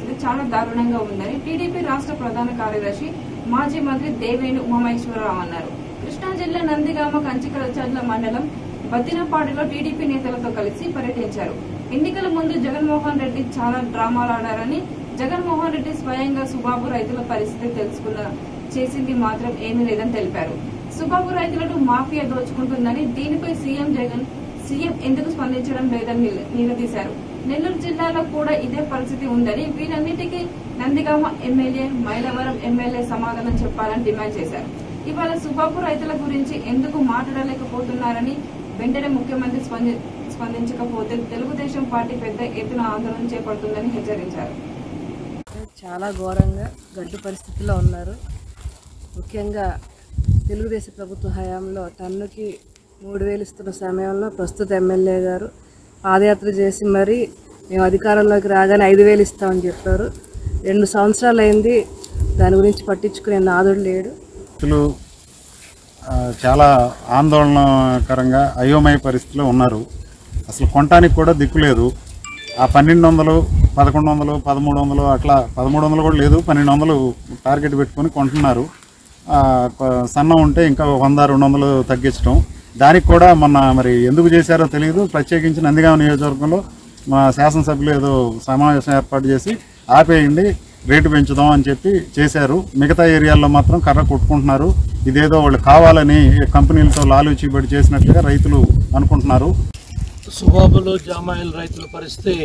పరిస్థితి చాలా దారుణంగా ఉందని టీడీపీ రాష్ట్ర ప్రధాన కార్యదర్శి మాజీ మంత్రి దేవేణు ఉమామహేశ్వరరావు అన్నారు. కృష్ణా జిల్లా నందిగామ కంచికలచర్ల మండలం బద్దినపాడులో టీడీపీ నేతలతో కలిసి పర్యటించారు. ఎన్నికల ముందు జగన్మోహన్ రెడ్డి చాలా డ్రామాలు ఆడారని, జగన్మోహన్ రెడ్డి స్వయంగా సుబాబు రైతుల పరిస్థితి తెలుసుకున్న చేసింది మాత్రం ఏమీ లేదని తెలిపారు. సుబాబు రైతులను మాఫియా దోచుకుంటుందని, దీనిపై సీఎం ఎందుకు స్పందించడం లేదని నిలదీశారు. నెల్లూరు జిల్లాలో కూడా ఇదే పరిస్థితి ఉందని, వీరన్నిటికీ నందిగామ ఎమ్మెల్యే, మైలవరం ఎమ్మెల్యే సమాధానం చెప్పాలని డిమాండ్ చేశారు. ఇవాళ సుబాబు రైతుల గురించి ఎందుకు మాట్లాడలేకపోతున్నారని, వెంటనే ముఖ్యమంత్రి స్పందించకపోతే తెలుగుదేశం పార్టీ పెద్ద ఎత్తున ఆందోళన చేపడుతుందని హెచ్చరించారు. చాలా ఘోరంగా గడ్డు పరిస్థితిలో ఉన్నారు. ముఖ్యంగా తెలుగుదేశం ప్రభుత్వ హయాంలో టన్నుకి 3,000 ఇస్తున్న సమయంలో ప్రస్తుత ఎమ్మెల్యే గారు పాదయాత్ర చేసి మరి మేము అధికారంలోకి రాగానే 5,000 ఇస్తామని చెప్పారు. 2 సంవత్సరాలు అయింది, దాని గురించి పట్టించుకునే నాదుడు లేడు. చాలా ఆందోళనకరంగా అయోమయ పరిస్థితిలో ఉన్నారు. అసలు కొనటానికి కూడా దిక్కులేదు. ఆ 1,200, 1,100, 1,300 అట్లా 1,300 కూడా లేదు, 1,200 టార్గెట్ పెట్టుకొని కొంటున్నారు. సన్నం ఉంటే ఇంకా 100, 200 తగ్గించడం. దానికి కూడా మరి ఎందుకు చేశారో తెలియదు. ప్రత్యేకించి నందిగామ నియోజకవర్గంలో మా శాసనసభ్యులు ఏదో సమావేశం ఏర్పాటు చేసి ఆపేయండి, రేటు పెంచుదాం అని చెప్పి చేశారు. మిగతా ఏరియాల్లో మాత్రం కర్ర కొట్టుకుంటున్నారు. ఇదేదో వాళ్ళు కావాలని కంపెనీలతో లాలూచీబడి చేసినట్లుగా రైతులు అనుకుంటున్నారు. సుబాబులు, జామాయిల్ రైతుల పరిస్థితి